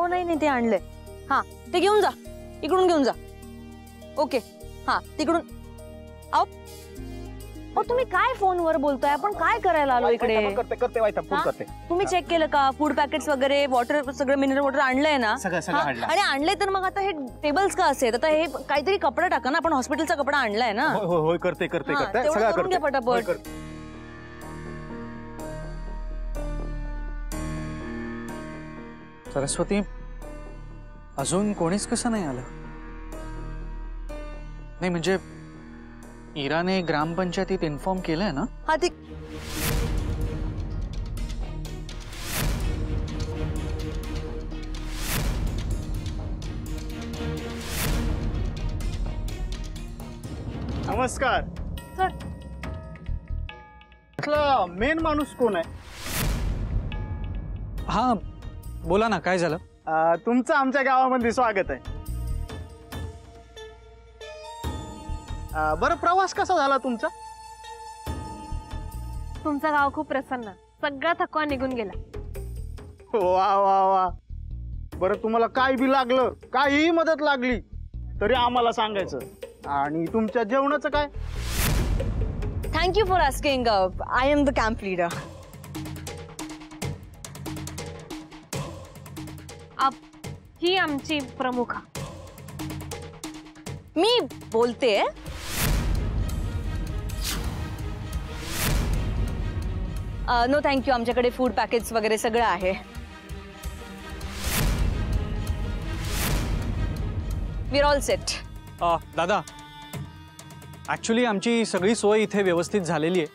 हो नाही नाही ते आणलंय. हा ते घेऊन जा, इकडून घेऊन जा. ओके हा तिकडून. आओ तुम्ही काय फोनवर बोलताय? आपण काय करायला आलो इकडे? तुम्ही चेक केलं का फूड पॅकेट्स वगैरे, वॉटर सगळं मिनरल वॉटर आणलंय ना? आणि आणलंय तर मग आता हे टेबल्स का असे? आता हे काहीतरी कपडा टाका ना, आपण हॉस्पिटलचा कपडा आणलाय ना. होय करते सगळं करून घ्या पटापट. सरस्वती, अजून कोणीच कसं नाही आलं? नाही म्हणजे इराने ग्रामपंचायतीत इन्फॉर्म केलंय ना? हा ती नमस्कार सर. मेन माणूस कोण आहे? हा बोला ना, काय झालं? तुमचं आमच्या गावामध्ये स्वागत आहे. बरं, प्रवास कसा झाला तुमचा? तुमचं गाव खूप प्रसन्न, सगळा थकवा निघून गेला. वा वा वा. बरं, तुम्हाला काय बी लागलं, काहीही मदत लागली तरी आम्हाला सांगायचं. आणि तुमच्या जेवणाचं काय? Thank you for asking. I am the camp leader. ही आमची प्रमुख. मी बोलते. नो थँक्यू, आमच्याकडे फूड पॅकेट्स वगैरे सगळं आहे. We are all set. दादा, ऍक्च्युली आमची सगळी सोय इथे व्यवस्थित झालेली आहे.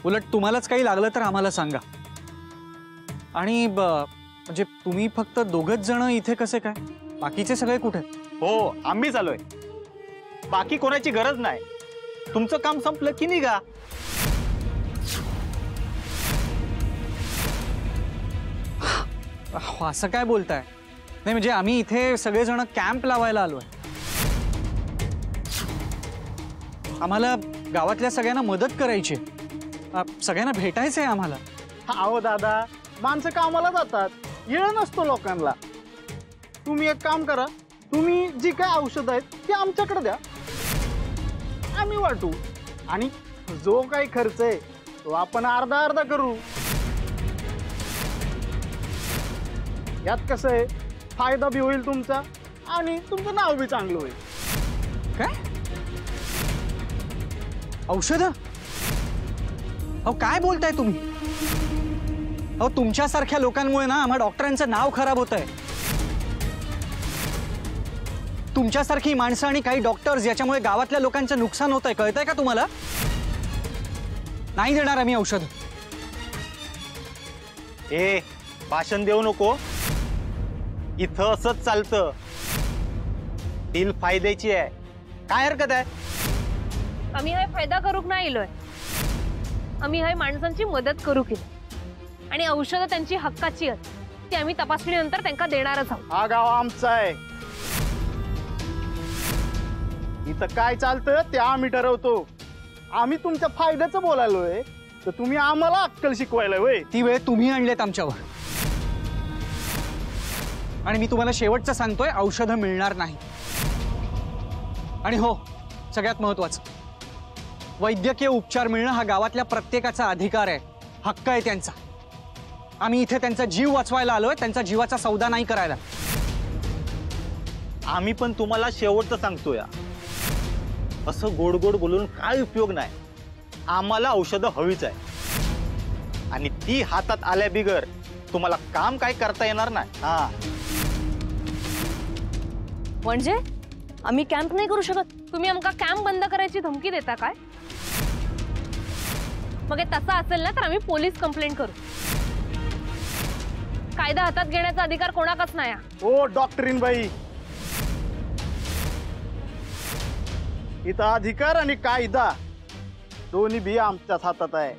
उलट तुम्हालाच काही लागलं तर आम्हाला सांगा. आणि म्हणजे तुम्ही फक्त दोघच जण इथे कसे काय? बाकीचे सगळे कुठे? हो, आम्हीच आलोय. बाकी कोणाची गरज नाही. तुमचं काम संपलं की निघा. असं काय बोलताय? नाही म्हणजे आम्ही इथे सगळेजण कॅम्प लावायला आलोय. आम्हाला गावातल्या सगळ्यांना मदत करायची, सगळ्यांना भेटायचंय आम्हाला. अहो दादा, माणसं कामाला जातात, येळ नसतो लोकांना. तुम्ही एक काम करा, तुम्ही जी काय औषध आहेत ते आमच्याकडे द्या, आम्ही वाटू. आणि जो काही खर्च आहे तो आपण अर्धा अर्धा करू. यात कसं आहे, फायदा बी होईल तुमचा आणि तुमचं नाव बी चांगलं होईल. काय औषध? अहो काय बोलताय तुम्ही? अहो तुमच्यासारख्या लोकांमुळे ना आम्हा डॉक्टरांचं नाव खराब होत आहे. तुमच्यासारखी माणसं आणि काही डॉक्टर्स याच्यामुळे गावातल्या लोकांचं नुकसान होत आहे, कळतंय का तुम्हाला? नाही देणार आम्ही औषध. ए, भाषण देऊ नको. इथं असंच चालतं. डील फायद्याची आहे, काय हरकत आहे? आम्ही हाय फायदा करूक नाही इलोय. आम्ही हाय माणसांची मदत करू केली. आणि औषधं त्यांची हक्काची आहेत, ती आम्ही तपासणीनंतर त्यांना देणारच आहोत. हा गाव आमचा आहे. इथं काय चालतं ते आम्ही ठरवतो. आम्ही तुमच्या फायद्याचं बोलायलोय तर तुम्ही आम्हाला अक्कल शिकवायला होय. ती वेळ तुम्ही आणलेत आमच्यावर. आणि मी तुम्हाला शेवटचं सांगतोय, औषधं मिळणार नाही. आणि हो, सगळ्यात महत्वाचं, वैद्यकीय उपचार मिळणं हा गावातल्या प्रत्येकाचा अधिकार आहे, हक्क आहे त्यांचा. आम्ही इथे त्यांचा जीव वाचवायला आलोय, त्यांचा जीवाचा सौदा नाही करायला. आम्ही पण तुम्हाला शेवटचं सांगतोय, असं गोड गोड बोलून काय उपयोग नाही. आम्हाला औषधं हवीच आहे आणि ती हातात आल्या बिगर तुम्हाला काम काय करता येणार नाही. हा म्हणजे आम्ही कॅम्प नाही करू शकत? तुम्ही आमका कॅम्प बंद करायची धमकी देता काय? मग तसं असेल ना तर आम्ही पोलीस कंप्लेंट करू. कायदा हातात घेण्याचा अधिकार कोणाकच नाही. ओ डॉक्टरीन बाई, इथं अधिकार आणि कायदा दोन्ही बी आमच्याच हातात आहे.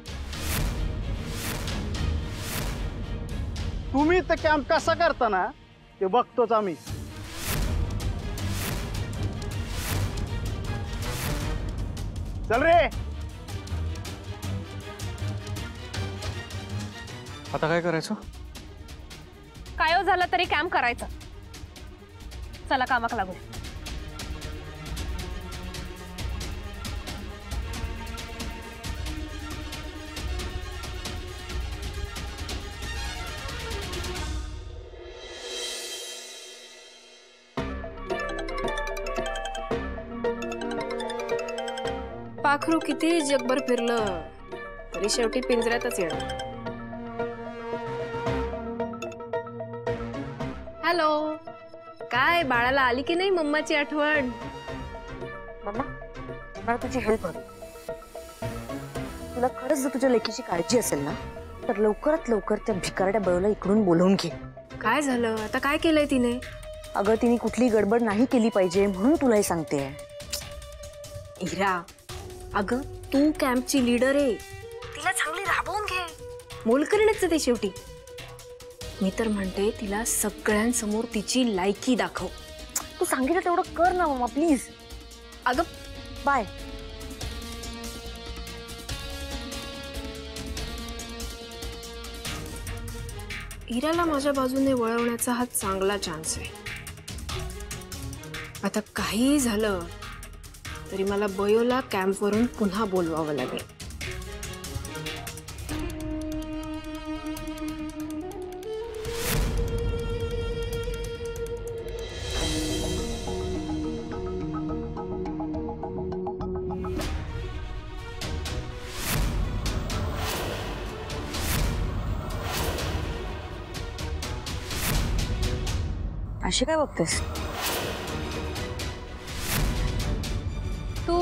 तुम्ही इथं कॅम्प कसा करता ना ते बघतोच आम्ही. चल रे. आता काय करायचं? उशीर झाला तरी कॅम्प करायचा. चला कामाक लागू. पाखरू किती जगभर फिरलं तरी शेवटी पिंजऱ्यातच येणार. हॅलो, काय बाळाला आली की नाही मम्माची आठवण? मम्मा, मला तुझी हेल्प हवी. तुला खरंच जर तुझ्या लेकीची काळजी असेल ना, तर लवकरात लवकर त्या भिकारड्या बळूला इकडून बोलवून घे. काय झालं आता? काय केलंय तिने? अगं, तिने कुठली गडबड नाही केली पाहिजे म्हणून तुला हे सांगते. इरा, अगं तू कॅम्पची लीडर आहे, तिला चांगली राबवून घे. मोलकरणच ते शेवटी. मी तर म्हणते तिला सगळ्यांसमोर तिची लायकी दाखव. तू सांगितलं तेवढं कर ना मम्मा, प्लीज. अगं बाय. इराला माझ्या बाजूने वळवण्याचा हा चांगला चान्स आहे. आता काहीही झालं तरी मला बयोला कॅम्पवरून पुन्हा बोलवावं लागेल. अशी काय बघतेस? तू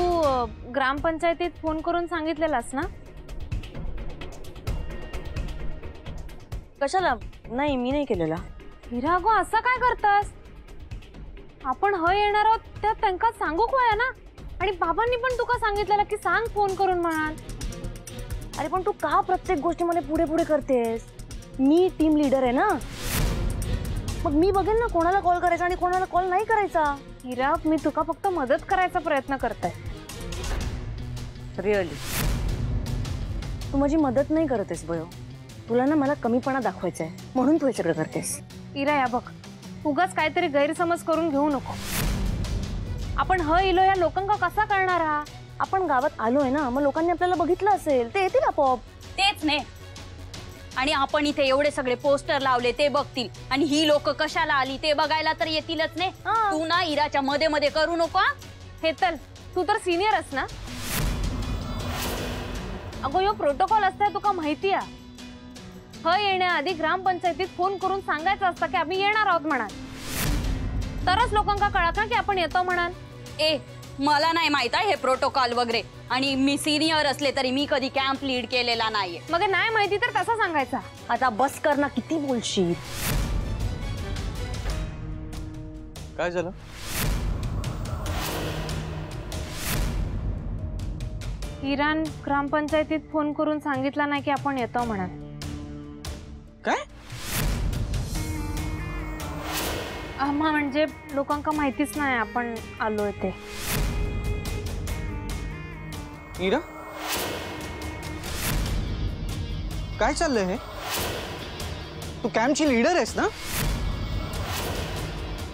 ग्रामपंचायतीत फोन करून सांगितलेलास ना? कशाला? नाही, मी नाही केलेला. हिरा गो, असं काय करतास? आपण येणार आहोत त्या त्यांना सांगू खोया ना. आणि बाबांनी पण तुका सांगितलेलं की सांग फोन करून म्हणाल. अरे पण तू का प्रत्येक गोष्टीमध्ये पुढे पुढे करतेस? मी टीम लीडर आहे ना, मग मी बघेन ना कोणाला कॉल करायचा आणि कोणाला कॉल नाही करायचा. हिरा, मी तुका फक्त मदत करायचा प्रयत्न करते. रिअली तू माझी मदत नाही करतेस बयो. तुला ना मला कमीपणा दाखवायचा आहे म्हणून तू हे सगळं करतेस. हिरा, या बघ, उगाच काहीतरी गैरसमज करून घेऊ नको. आपण इलो या लोकांना कसा कळणार? आपण गावात आलोय ना, मग लोकांनी आपल्याला बघितलं असेल, ते येतील आपोआप. तेच ने. आणि आपण इथे एवढे सगळे पोस्टर लावले ते बघतील, आणि ही लोक कशाला आली ते बघायला तर येतीलच ने. तू ना इराच्या मध्ये मध्ये करू नको. हेतल, तू तर सिनियरच ना. अगो, यो प्रोटोकॉल असता तुका माहिती आहे. येण्याआधी ग्रामपंचायतीत फोन करून सांगायचं असतं की आम्ही येणार आहोत म्हणाल, तरच लोकांना कळत ना की आपण येतो म्हणाल. ए, मला नाही माहित आहे हे प्रोटोकॉल वगैरे, आणि मी सिनियर असले तरी मी कधी कॅम्प लीड केलेला नाहीये. मग नाही माहिती तर तसा सांगायचा. आता बस कर ना, किती बोलशील. काय झालं? इरान ग्रामपंचायतीत फोन करून सांगितला नाही की आपण येतो म्हणाल. काय? आम्हा म्हणजे लोकांना माहितीच नाही आपण आलोय ते. इरा, काय चाललंय हे? तू कॅम्पची लीडर आहेस ना,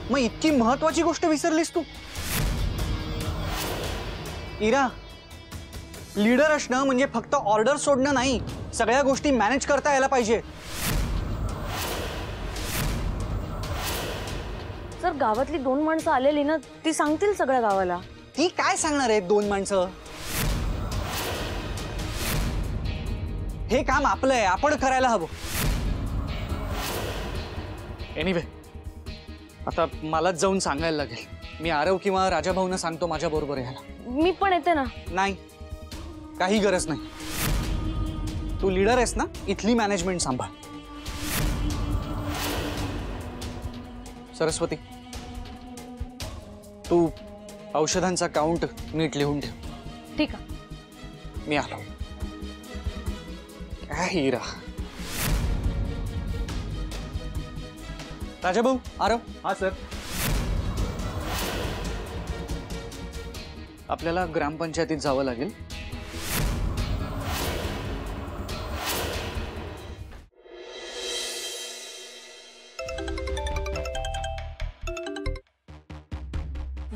मग इतकी महत्वाची गोष्ट विसरलीस तू? इरा, लीडर असणं म्हणजे फक्त ऑर्डर सोडणं नाही, सगळ्या गोष्टी मॅनेज करता यायला पाहिजे. जर गावातली 2 माणसं आलेली ना, ती सांगतील सगळ्या गावाला. ती काय सांगणार आहेत 2 माणसं? हे काम आपलं आहे, आपण करायला हवं. एनिवे, आता मलाच जाऊन सांगायला लागेल. मी आरव किंवा राजाभाऊंना सांगतो माझ्या बरोबर यायला. मी पण येते ना. नाही, काही गरज नाही. तू लीडर आहेस ना, इथली मॅनेजमेंट सांभाळ. सरस्वती, तू औषधांचा काउंट नीट लिहून ठेव. ठीक आहे. मी आलो. काय हिरा. राजाभाऊ, आरव. हा सर. आपल्याला ग्रामपंचायतीत जावं लागेल.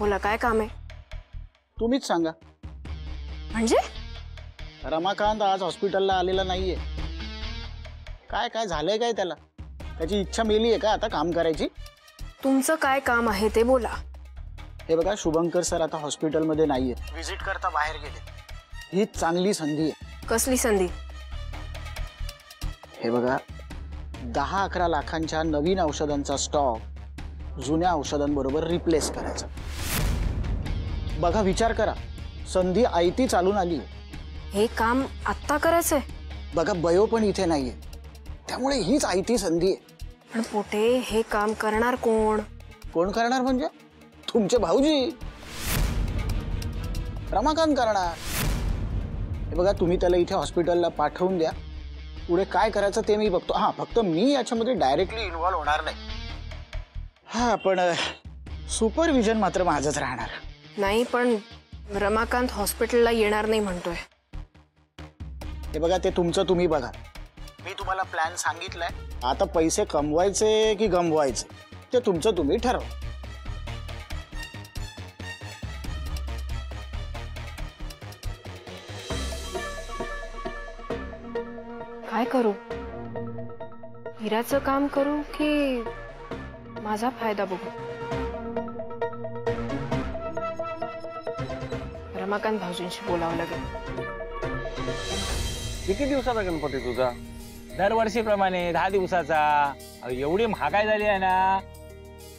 बोला काय काम आहे? तुम्हीच सांगा. म्हणजे रमाकांत आज हॉस्पिटलला आलेला नाहीये. काय काय झालंय काय त्याला? त्याची इच्छा मेली आहे का आता काम करायची? तुमचं काय काम आहे ते बोला. हे बघा, शुभंकर सर आता हॉस्पिटलमध्ये नाहीये, विजिट करता बाहेर गेले. ही चांगली संधी आहे. कसली संधी? हे बघा, 10-11 लाखांच्या नवीन औषधांचा स्टॉक जुन्या औषधांबरोबर रिप्लेस करायचा. बघा, विचार करा, संधी आयती चालून आली. हे काम आत्ता करायचंय? बघा, बयो पण इथे नाहीये, त्यामुळे हीच आयती संधी आहे. पण पोटे हे काम करणार कोण? कोण करणार म्हणजे? तुमचे भाऊजी रमाकांत करणार. हे बघा, तुम्ही त्याला इथे हॉस्पिटलला पाठवून द्या. पुढे काय करायचं ते मी बघतो. हा, फक्त मी याच्यामध्ये डायरेक्टली इन्व्हॉल्व होणार नाही. हा, पण सुपरविजन मात्र माझंच राहणार. नाही, पण रमाकांत हॉस्पिटलला येणार नाही म्हणतोय. हे बघा, ते तुमचं तुम्ही बघा. मी तुम्हाला प्लॅन सांगितलाय. आता पैसे कमवायचे की गमवायचे ते तुमचं तुम्ही ठरवा. काय करू? हिराचं काम करू की माझा फायदा बघू? रमाकांत भाऊजींशी बोलावं लागेल. किती दिवसाचा गणपती तुझा? दरवर्षीप्रमाणे 10 दिवसाचा. एवढी महागाई झाली आहे ना,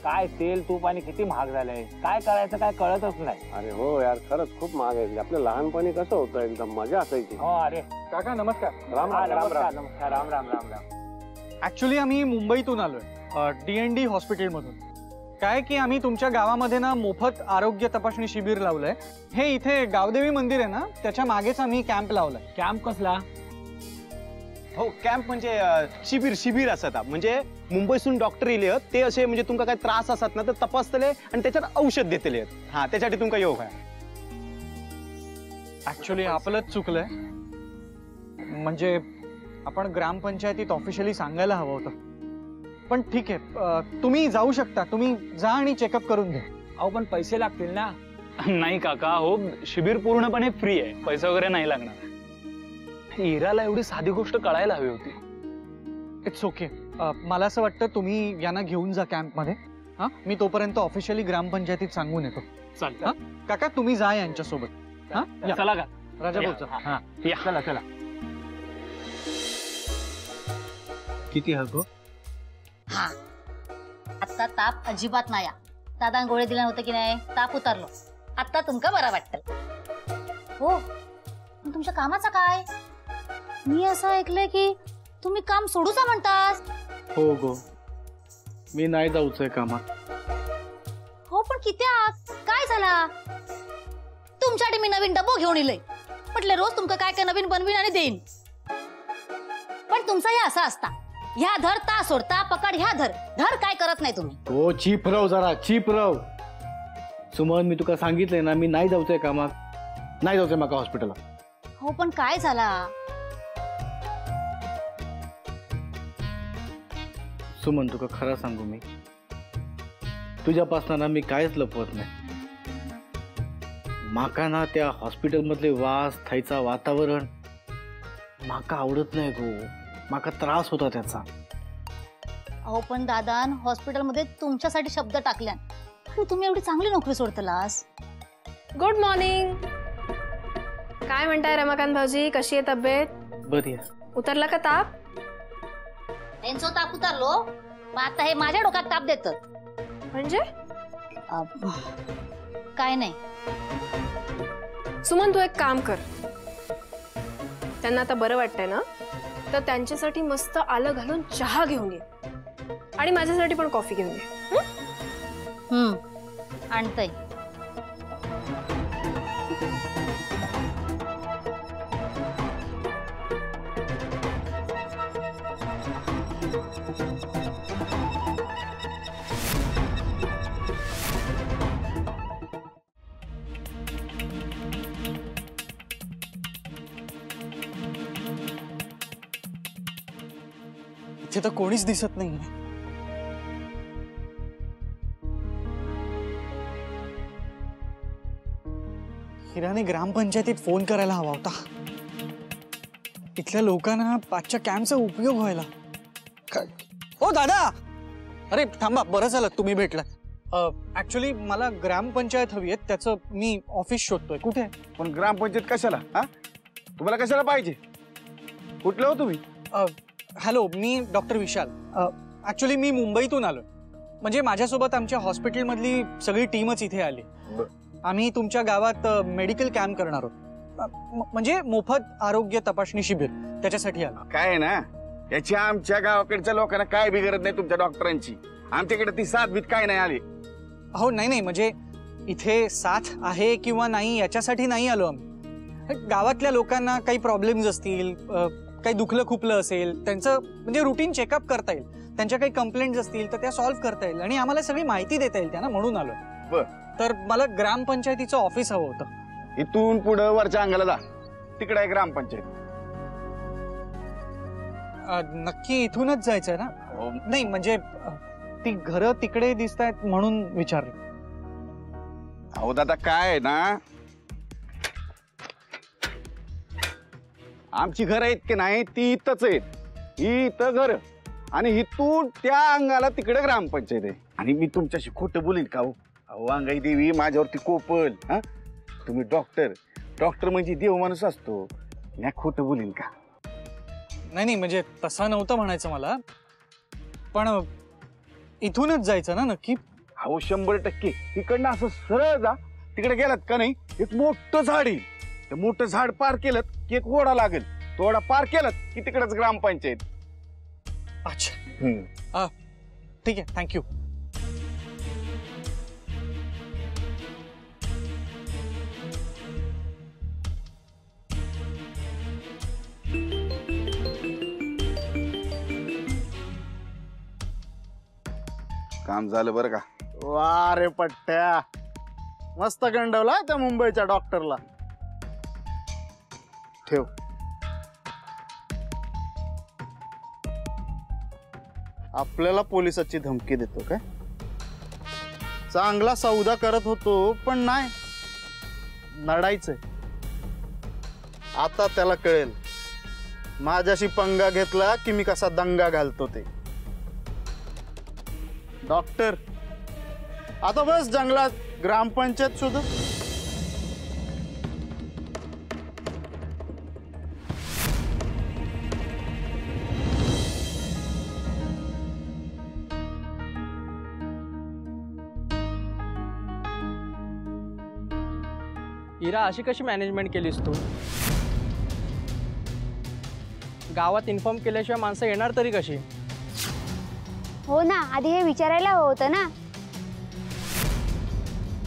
काय तेल तूप आणि किती महाग झालंय. काय करायचं काय कळतच नाही. अरे हो यार, खरंच खूप महाग आहे. आपलं लहानपणी कसं होतं, एकदम मजा असायची. हो. अरे काका नमस्कार. राम हा, राम राम नमस्कार राम. नमस्कार. राम राम राम राम. ऍक्च्युली आम्ही मुंबईतून आलोय, D&D हॉस्पिटलमधून. काय की आम्ही तुमच्या गावामध्ये ना मोफत आरोग्य तपासणी शिबिर लावलंय. हे इथे गावदेवी मंदिर आहे ना, त्याच्या मागेच आम्ही कॅम्प लावलाय. कॅम्प कसला? हो, कॅम्प म्हणजे शिबिर असतात. म्हणजे मुंबईसून डॉक्टर येले ते असे म्हणजे तुमका काय त्रास असतात ना तर तपासतले आणि त्याच्यात औषध देतले. हा, त्याच्यासाठी तुमका योग आहे. ऍक्च्युली आपलंच चुकलंय. म्हणजे आपण ग्रामपंचायतीत ऑफिशियली सांगायला हवं होतं. पण ठीक आहे, तुम्ही जाऊ शकता. तुम्ही जा आणि चेकअप करून घ्या. अहो पण पैसे लागतील ना. नाही काका, हो शिबिर पूर्णपणे फ्री आहे, पैसे वगैरे नाही लागणार. इराला एवढी साधी गोष्ट कळायला हवी होती. It's okay. मला असं वाटतं तुम्ही यांना घेऊन जा कॅम्पमध्ये. हा, मी तोपर्यंत ऑफिशियली ग्रामपंचायतीत सांगून येतो. चालतं काका, तुम्ही जा यांच्यासोबत. हा, या. चला का राजा भाऊचा. हा या. चला चला. किती हको? हा, आता ताप अजिबात नाही. दादा गोळे दिला नव्हतं की नाही, ताप उतरलो. आता तुमका बरा वाटत. हो, पण तुमच्या कामाचा काय? मी असं ऐकलंय की तुम्ही काम सोडूचा म्हणतास. हो गो, मी नाही जाऊचंय कामात. हो, पण किती काय झाला? तुमच्यासाठी मी नवीन डबो घेऊन येलोय. म्हटलं रोज तुमका काय काय नवीन बनवीन आणि देईन. पण तुमचं हे असं असता, ह्या धर ता सोडता, पकड ह्या धर धर, काय करत नाही तुम्ही. हो, चीप राव जरा, चीप राव. सुमन, मी तुका सांगितलंय ना, मी नाही जाऊचंय कामात. नाही जाऊचंय माका हॉस्पिटलला. हो, पण काय झाला? सुमन, तुका खरं सांगू, मी तुझ्यापासून ना मी कायच लपवत नाही. माका ना त्या हॉस्पिटल मधले वास, थैचा वातावरण माका आवडत नाही गो. माका त्रास होता त्याचा. अहो, पण दादा हॉस्पिटलमध्ये तुमच्यासाठी शब्द टाकल्या आणि तुम्ही एवढी चांगली नोकरी सोडतलास. Good morning. काय म्हणताय रमाकांत भाऊजी, कशी आहे तब्येत? बरी उतरला का ताप? त्यांचा ताप उतरलो, मग आता हे माझ्या डोक्यात ताप देत. म्हणजे काय नाही. सुमन, तू एक काम कर. त्यांना आता बरं वाटतंय ना, तर त्यांच्यासाठी मस्त आलं घालून चहा घेऊन ये आणि माझ्यासाठी पण कॉफी घेऊन ये. आणतय. इथे तर कोणीच दिसत नाही. हिराने ग्रामपंचायतीत फोन करायला हवा होता. इथल्या लोकांना पाचच्या कॅम्पचा उपयोग व्हायला. ओ दादा, अरे थांबा, बरं झालं तुम्ही भेटला. ऍक्च्युली मला ग्रामपंचायत हवी आहे, त्याचं मी ऑफिस शोधतोय. कुठे? पण ग्रामपंचायत कशाला? हा, तुम्हाला कशाला पाहिजे? कुठले हो तुम्ही? हॅलो, मी डॉक्टर विशाल. ऍक्च्युली मी मुंबईतून आलोय. म्हणजे माझ्यासोबत आमच्या हॉस्पिटलमधली सगळी टीमच इथे आली. आम्ही तुमच्या गावात मेडिकल कॅम्प करणार आहोत, म्हणजे मोफत आरोग्य तपासणी शिबिर, त्याच्यासाठी आलो. काय ना, याची आमच्या गावाकडच्या लोकांना काय बी गरज नाही तुमच्या डॉक्टरांची. आमच्याकडे ती साथ बीत काय नाही आली. हो नाही, म्हणजे इथे साथ आहे किंवा नाही याच्यासाठी नाही आलो आम्ही. गावातल्या लोकांना काही प्रॉब्लेम्स असतील, काही दुखलं खुपलं असेल, त्यांचं म्हणजे रुटीन चेकअप करता येईल. त्यांच्या काही कंप्लेंट्स असतील तर त्या सॉल्व्ह करता येईल आणि आम्हाला सगळी माहिती देता येईल त्यांना, म्हणून आलोय. तर मला ग्रामपंचायतीचं ऑफिस हवं होतं. इथून पुढे वरच्या अंगाला जा, तिकडे आहे ग्रामपंचायत. नक्की इथूनच जायचंय ना? नाही म्हणजे ती घरं तिकडे दिसत आहेत म्हणून विचारलं. अहो दादा, काय आहे ना, आमची घर आहेत की नाही ती इथंच आहेत. ही इथं घर आणि इथून त्या अंगाला तिकडे ग्रामपंचायत आहे. आणि मी तुमच्याशी खोटं बोलीन का हो? अहो अंगाई देवी माझ्यावरती कोपल. हा, तुम्ही डॉक्टर म्हणजे देव माणूस असतो. मी खोटं बोलीन का? नाही म्हणजे तसं नव्हतं म्हणायचं मला, पण इथूनच जायचं ना नक्की? अहो 100%. तिकडनं असं सरळ जा, तिकडे गेलात का नाही एक मोठं झाड येईल. ते मोठं झाड पार केलं की एक ओढा लागेल. तो ओढा पार केलात की तिकडेच ग्रामपंचायत. अच्छा, ठीक आहे, थँक्यू. काम झालं बरं का? वा रे पट्ट्या, मस्त गंडवला त्या मुंबईच्या डॉक्टरला. ठेव. आपल्याला पोलिसाची धमकी देतो काय? चांगला सौदा करत होतो पण नाही, नडायचंय. आता त्याला कळेल माझ्याशी पंगा घेतला की मी कसा दंगा घालतो ते. डॉक्टर, आता बस जंगलात ग्रामपंचायत शोध. इरा, अशी कशी मॅनेजमेंट केलीस तू? गावात इन्फॉर्म केल्याशिवाय माणसं येणार तरी कशी? हो ना, आधी हे विचारायला हवं होतं ना.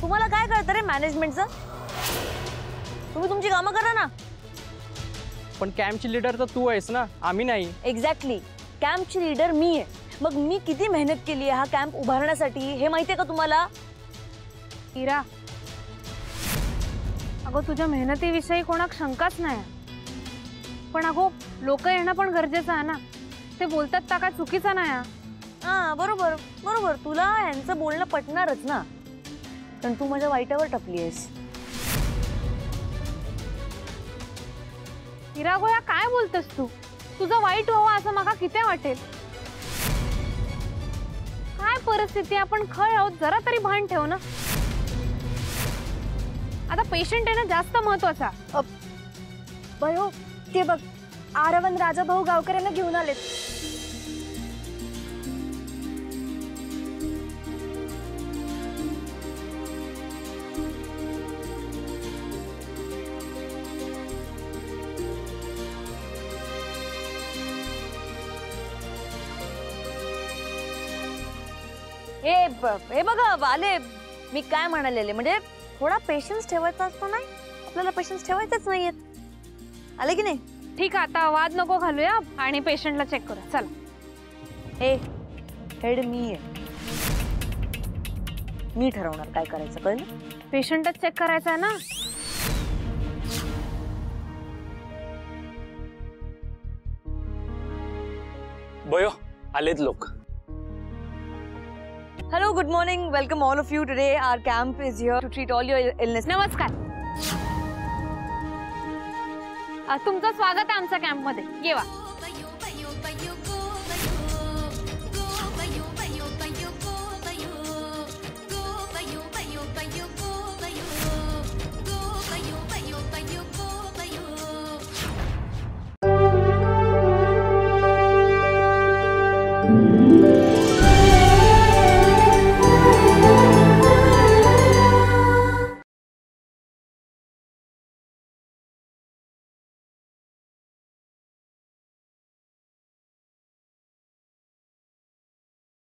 तुम्हाला काय कळतं रे मॅनेजमेंटचं? तुम्ही तुमची कामं करा ना. पण कॅम्पची लीडर तर तू आहेस ना, आम्ही नाही. एक्झॅक्टली, कॅम्पची लीडर मी आहे. मग मी किती मेहनत केली आहे हा कॅम्प उभारण्यासाठी हे माहितीये का तुम्हाला? इरा, अगो तुझ्या मेहनतीविषयी कोणाक शंकाच नाही, पण अगो लोक येणं पण गरजेचं आहे ना. ते बोलतात त्या काय चुकीचं नाही. हा बरोबर बरोबर, तुला यांचं बोलणं पटणारच ना, पण तू माझ्या वाईटावर टपली आहेस. इरा गो, या काय बोलतस तू? तुझं वाईट व्हावं असं मला किती वाटेल. काय परिस्थिती, आपण खय आहोत जरा तरी भान ठेव ना. आता पेशंट आहे ना जास्त महत्वाचा. भयो, ते बघ, आरवन राजाभाऊ गावकऱ्यांना घेऊन आलेत. हे बघा वाले, मी काय म्हणालेले, म्हणजे थोडा पेशन्स ठेवायचा असतो. नाही, आपल्याला पेशन्स ठेवायचेच नाहीयेत. आले की नाही? ठीक आहे, आता वाद नको घालूया आणि पेशंटला चेक करूया. चला. हेड मी आहे, मी ठरवणार काय करायचं, कळलं? पेशंटच चेक करायचा आहे ना. बयो, आलेत लोक. Hello, good morning. Welcome all of you. Today our camp is here to treat all your illness. नमस्कार. तुमचं स्वागत आहे आमच्या कॅम्पमध्ये. येवा.